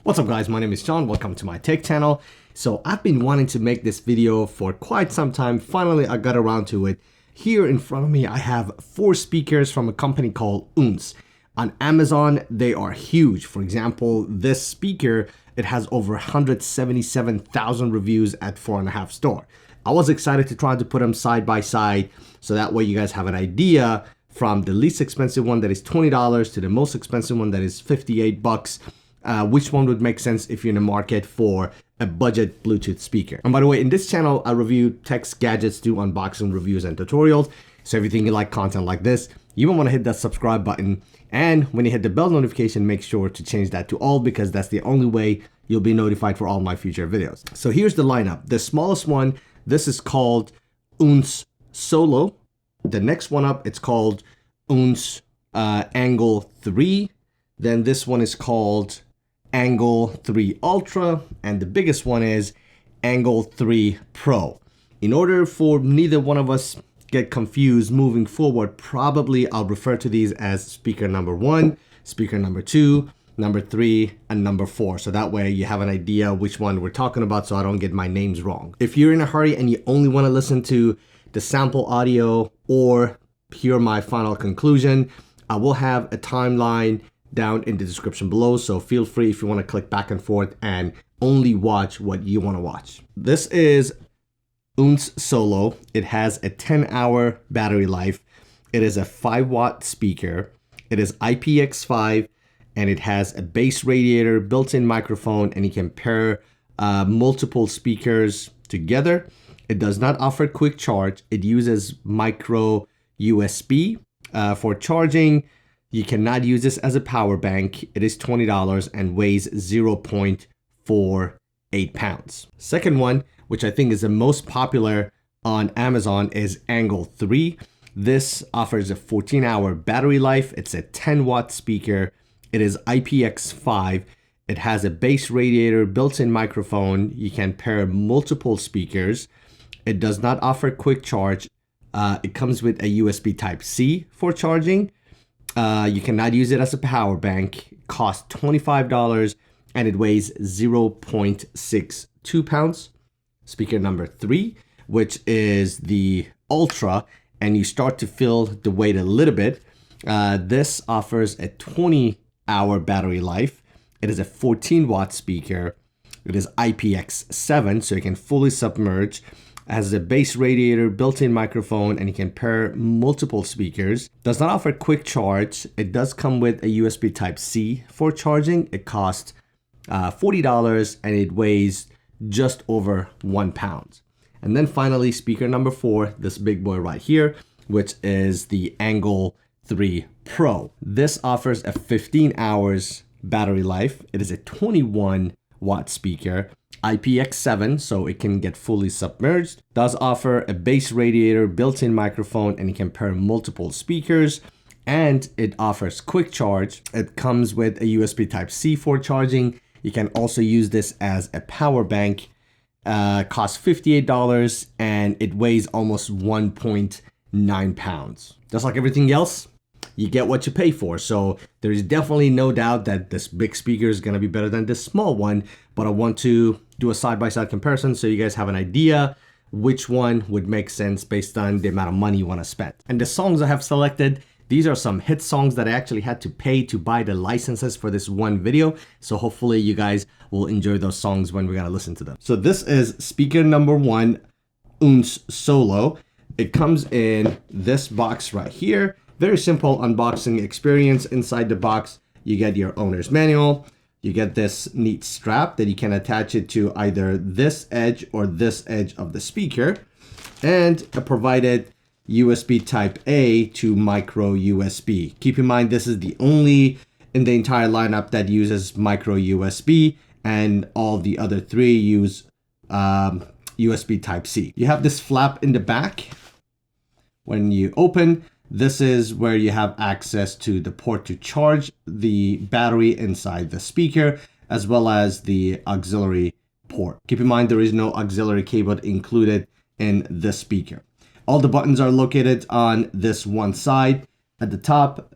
What's up guys, my name is John, welcome to my tech channel. So I've been wanting to make this video for quite some time. Finally, I got around to it. Here in front of me, I have 4 speakers from a company called Oontz. On Amazon, they are huge. For example, this speaker, it has over 177,000 reviews at 4.5 star. I was excited to try to put them side by side so that way you guys have an idea from the least expensive one that is $20 to the most expensive one that is 58 bucks. Which one would make sense if you're in the market for a budget Bluetooth speaker. And by the way, in this channel, I review tech gadgets, do unboxing reviews and tutorials. So everything you like content like this, you might want to hit that subscribe button. And when you hit the bell notification, make sure to change that to all because that's the only way you'll be notified for all my future videos. So here's the lineup. The smallest one, this is called Oontz Solo. The next one up, it's called Oontz Angle 3. Then this one is called Angle 3 Ultra, and the biggest one is Angle 3 Pro. In order for neither one of us get confused moving forward, probably I'll refer to these as speaker number 1, speaker number 2, number 3, and number 4. So that way you have an idea which one we're talking about so I don't get my names wrong. If you're in a hurry and you only want to listen to the sample audio or hear my final conclusion, I will have a timeline down in the description below, so feel free if you want to click back and forth and only watch what you want to watch. This is Oontz Solo. It has a 10-hour battery life. It is a 5-watt speaker. It is IPX5 and it has a bass radiator, built-in microphone, and you can pair multiple speakers together. It does not offer quick charge. It uses micro USB for charging. You cannot use this as a power bank. It is $20 and weighs 0.48 pounds. Second one, which I think is the most popular on Amazon, is Angle 3. This offers a 14-hour battery life. It's a 10-watt speaker. It is IPX5. It has a bass radiator, built-in microphone. You can pair multiple speakers. It does not offer quick charge. It comes with a USB Type-C for charging. You cannot use it as a power bank. It costs $25 and it weighs 0.62 pounds. Speaker number 3, which is the Ultra, and you start to feel the weight a little bit. This offers a 20-hour battery life. It is a 14-watt speaker. It is IPX7, so you can fully submerge. It has a bass radiator, built-in microphone, and you can pair multiple speakers. Does not offer quick charge. It does come with a USB Type-C for charging. It costs $40 and it weighs just over 1 pound. And then finally, speaker number 4, this big boy right here, which is the Angle 3 Pro. This offers a 15 hours battery life. It is a 21-watt speaker. IPX7, so it can get fully submerged. Does offer a bass radiator, built-in microphone, and you can pair multiple speakers. And it offers quick charge. It comes with a USB Type-C for charging. You can also use this as a power bank. Costs $58 and it weighs almost 1.9 pounds. Just like everything else, you get what you pay for. So there is definitely no doubt that this big speaker is going to be better than this small one, but I want to do a side-by-side comparison so you guys have an idea which one would make sense based on the amount of money you want to spend. And the songs I have selected, these are some hit songs that I actually had to pay to buy the licenses for this one video. So hopefully you guys will enjoy those songs when we're going to listen to them. So this is speaker number 1, Oontz Solo. It comes in this box right here. Very simple unboxing experience. Inside the box, you get your owner's manual. You get this neat strap that you can attach it to either this edge or this edge of the speaker. And a provided USB Type A to micro USB. Keep in mind, this is the only in the entire lineup that uses micro USB, and all the other 3 use USB Type C. You have this flap in the back. When you open, this is where you have access to the port to charge the battery inside the speaker, as well as the auxiliary port. Keep in mind, there is no auxiliary cable included in this speaker. All the buttons are located on this one side. At the top,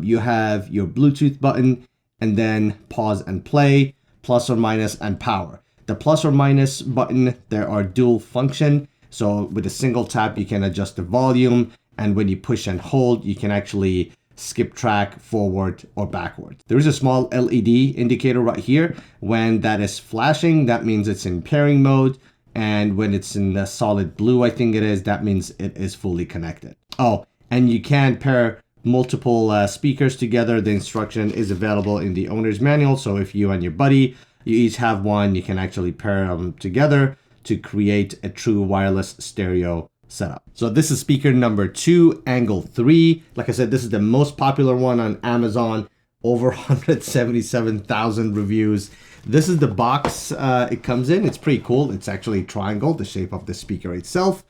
you have your Bluetooth button and then pause and play. plus or minus, and power. The plus or minus button, there are dual function. So with a single tap, you can adjust the volume. And when you push and hold, you can actually skip track forward or backward. There is a small LED indicator right here. When that is flashing, that means it's in pairing mode. And when it's in the solid blue, I think it is, that means it is fully connected. Oh, and you can pair multiple speakers together. The instruction is available in the owner's manual. So if you and your buddy, you each have one, you can actually pair them together to create a true wireless stereo setup. So this is speaker number 2, angle 3. Like I said, this is the most popular one on Amazon, over 177,000 reviews. This is the box it comes in. It's pretty cool. It's actually triangle, the shape of the speaker itself.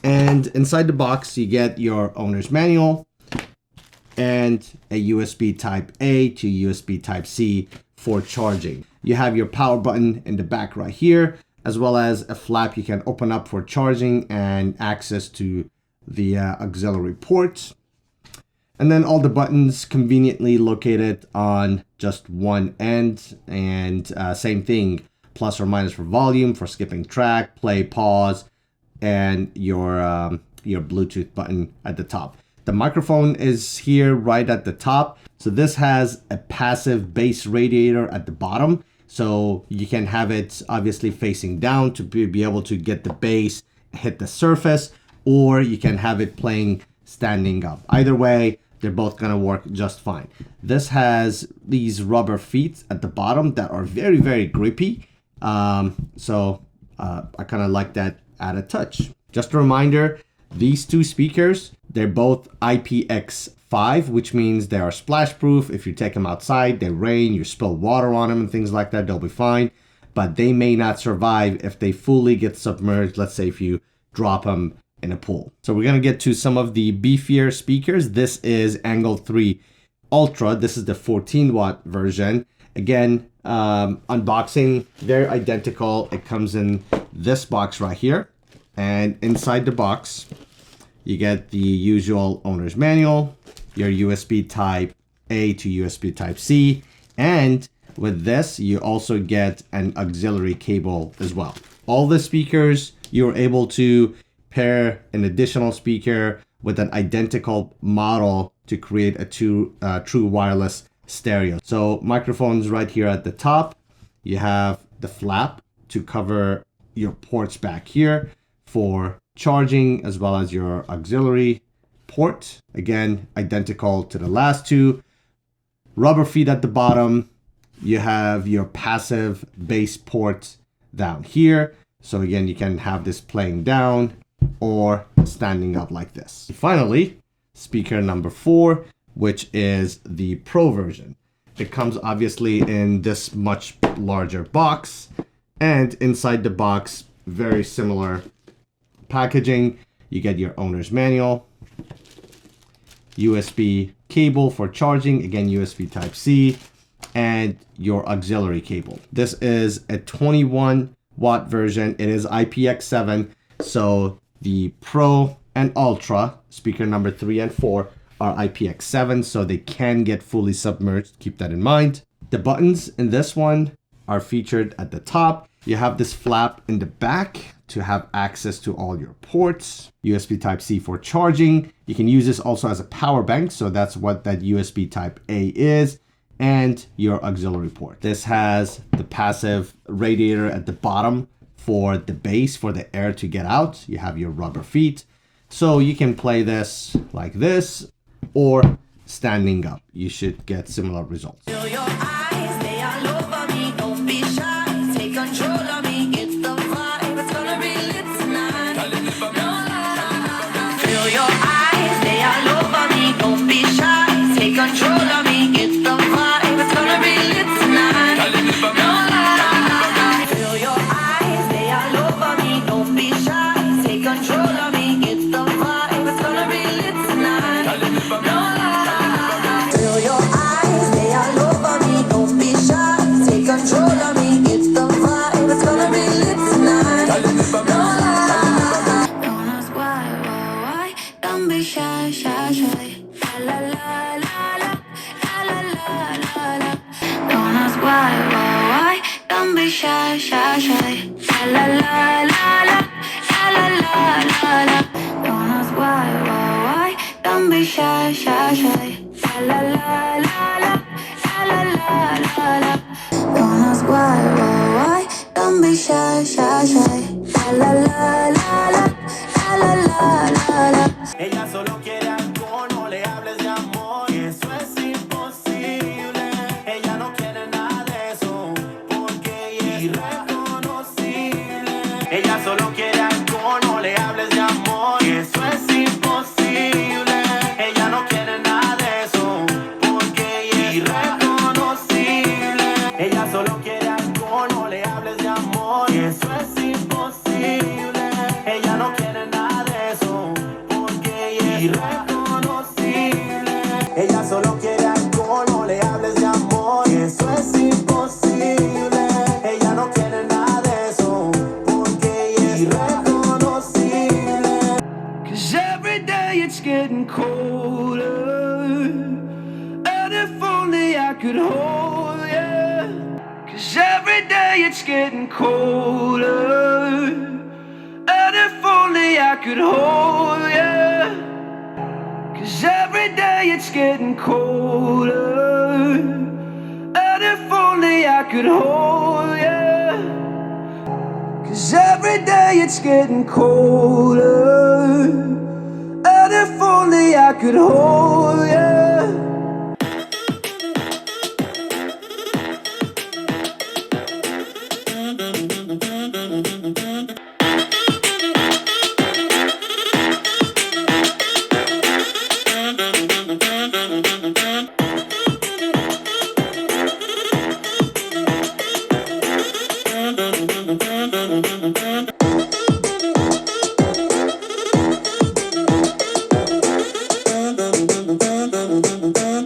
And inside the box, you get your owner's manual and a USB type A to USB type C for charging. You have your power button in the back right here, as well as a flap you can open up for charging and access to the auxiliary port. And then all the buttons conveniently located on just one end. And same thing, plus or minus for volume, for skipping track, play, pause, and your Bluetooth button at the top. The microphone is here right at the top. So this has a passive bass radiator at the bottom. So you can have it obviously facing down to be able to get the bass hit the surface, or you can have it playing standing up. Either way, they're both gonna work just fine. This has these rubber feet at the bottom that are very, very grippy. So I kind of like that added touch. Just a reminder, these two speakers, they're both IPX5, which means they are splash proof. If you take them outside, they rain, you spill water on them and things like that, they'll be fine. But they may not survive if they fully get submerged. Let's say if you drop them in a pool. So we're gonna get to some of the beefier speakers. This is Angle 3 Ultra. This is the 14 watt version. Again, unboxing, they're identical. It comes in this box right here. And inside the box, you get the usual owner's manual, your USB type A to USB type C. And with this, you also get an auxiliary cable as well. All the speakers, you're able to pair an additional speaker with an identical model to create a true wireless stereo. So microphones right here at the top. You have the flap to cover your ports back here for charging, as well as your auxiliary port. Again, identical to the last two. Rubber feet at the bottom. You have your passive bass port down here. So again, you can have this playing down or standing up like this. Finally, speaker number 4, which is the Pro version. It comes obviously in this much larger box, and inside the box, very similar packaging. You get your owner's manual, USB cable for charging, again USB type C, and your auxiliary cable. This is a 21 watt version. It is IPX7. So the Pro and Ultra, speaker number 3 and 4, are IPX7, so they can get fully submerged. Keep that in mind. The buttons in this one are featured at the top. You have this flap in the back to have access to all your ports. USB type C for charging. You can use this also as a power bank, so that's what that USB type A is, and your auxiliary port. This has the passive radiator at the bottom for the bass, for the air to get out. You have your rubber feet. So you can play this like this or standing up. You should get similar results. Feel your eyes, they all over me. Don't be shy, take control of me. It's the vibe, it's gonna be lit tonight. No lie. Feel your eyes, they all over me. Don't be shy, take control of me. It's the vibe, it's gonna be lit tonight. No lie. Feel your eyes, they all over me. Don't be shy, take control of me. It's the vibe, it's gonna be lit tonight. No lie. Feel your eyes, they all over me. be shy, shy, shy. La la la la, la la la la. Don't ask why. Don't be shy, shy, shy. La la la la, la la la la. Don't ask why. Don't be shy, shy, shy. La la la la, la la la la. Ella solo quiere algo, no le hables de amor, y eso es imposible. Ella no quiere nada de eso, porque ella es irreconocible. Ella solo quiere algo, no le hables de amor, y eso es imposible. Ella no quiere nada de eso, porque ella es irreconocible. Ella solo quiere algo, no le hables de amor, y eso es imposible. Ella no quiere nada de eso, porque ella es irreconocible. Ella solo quiere algo, no le hables de amor, y eso es imposible. Ella no quiere nada de eso, porque ella es irreconocible. 'Cause every day it's getting colder, and if only I could hold you. 'Cause every day it's getting colder, and if only I could hold you. 'Cause every day it's getting colder, and if only I could hold you. 'Cause every day it's getting colder, and if only I could hold you.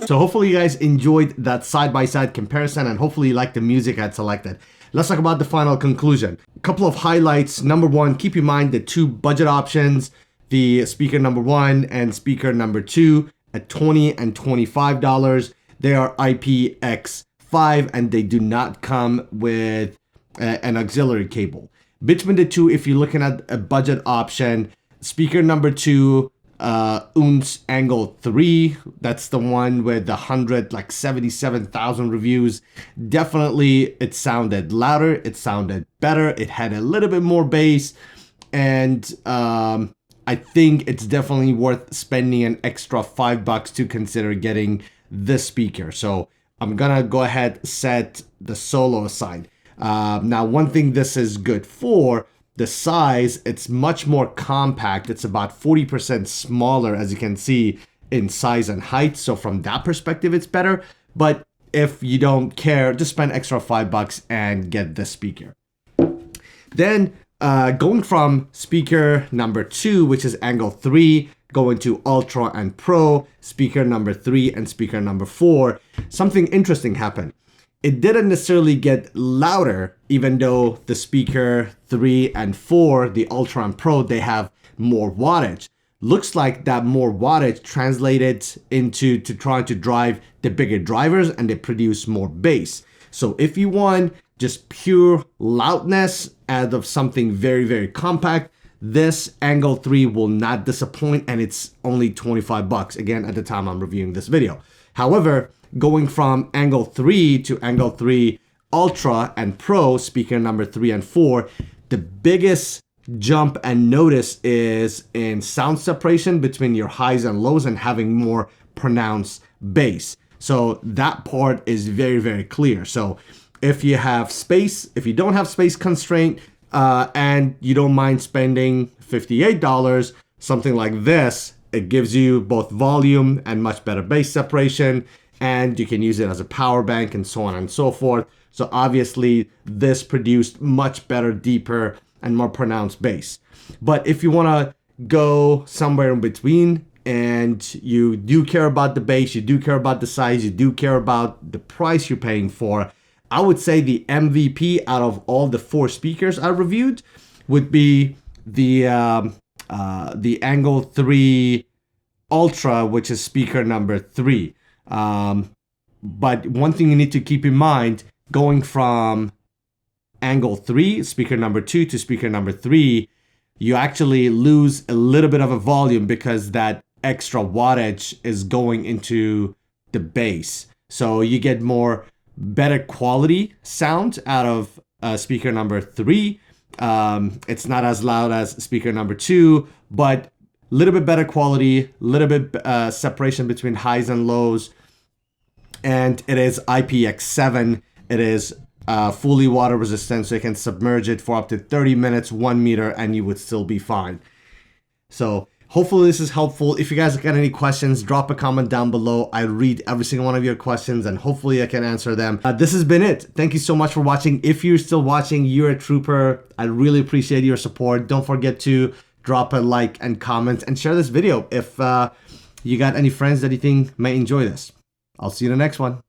So hopefully you guys enjoyed that side-by-side comparison, and hopefully you like the music I selected. Let's talk about the final conclusion. A couple of highlights. Number one, keep in mind the two budget options, the speaker number one and speaker number two at $20 and $25. They are IPX5 and they do not come with an auxiliary cable. Between the two, if you're looking at a budget option, speaker number two, Oontz Angle 3, that's the one with the 77,000 reviews. Definitely it sounded louder, it sounded better, it had a little bit more bass, and I think it's definitely worth spending an extra $5 to consider getting this speaker. So I'm gonna go ahead, set the solo aside. Now, one thing this is good for, the size, it's much more compact. It's about 40% smaller, as you can see, in size and height. So from that perspective, it's better. But if you don't care, just spend extra $5 and get this speaker. Then going from speaker number two, which is angle 3, going to Ultra and Pro, speaker number 3 and speaker number 4, something interesting happened. It didn't necessarily get louder, even though the speaker 3 and 4, the Ultra and Pro, they have more wattage. Looks like that more wattage translated into trying to drive the bigger drivers, and they produce more bass. So if you want just pure loudness out of something very, very compact, this Angle 3 will not disappoint, and it's only $25, again, at the time I'm reviewing this video. However, going from Angle 3 to Angle 3 Ultra and Pro, speaker number 3 and 4, the biggest jump and notice is in sound separation between your highs and lows and having more pronounced bass. So that part is very, very clear. So if you have space, if you don't have space constraint, and you don't mind spending $58, something like this, it gives you both volume and much better bass separation, and you can use it as a power bank and so on and so forth. So obviously this produced much better, deeper, and more pronounced bass. But if you want to go somewhere in between and you do care about the bass, you do care about the size, you do care about the price you're paying for, I would say the MVP out of all the 4 speakers I reviewed would be the Angle 3 Ultra, which is speaker number 3. But one thing you need to keep in mind, going from angle 3, speaker number 2 to speaker number 3, you actually lose a little bit of a volume because that extra wattage is going into the bass. So you get better quality sound out of speaker number 3. It's not as loud as speaker number 2, but a little bit better quality, a little bit separation between highs and lows. And it is IPX7. It is fully water resistant, so you can submerge it for up to 30 minutes, 1 meter, and you would still be fine. So hopefully this is helpful. If you guys got any questions, drop a comment down below. I read every single one of your questions and hopefully I can answer them. This has been it. Thank you so much for watching. If you're still watching, you're a trooper. I really appreciate your support. Don't forget to drop a like and comment and share this video if you got any friends that you think may enjoy this. I'll see you in the next one.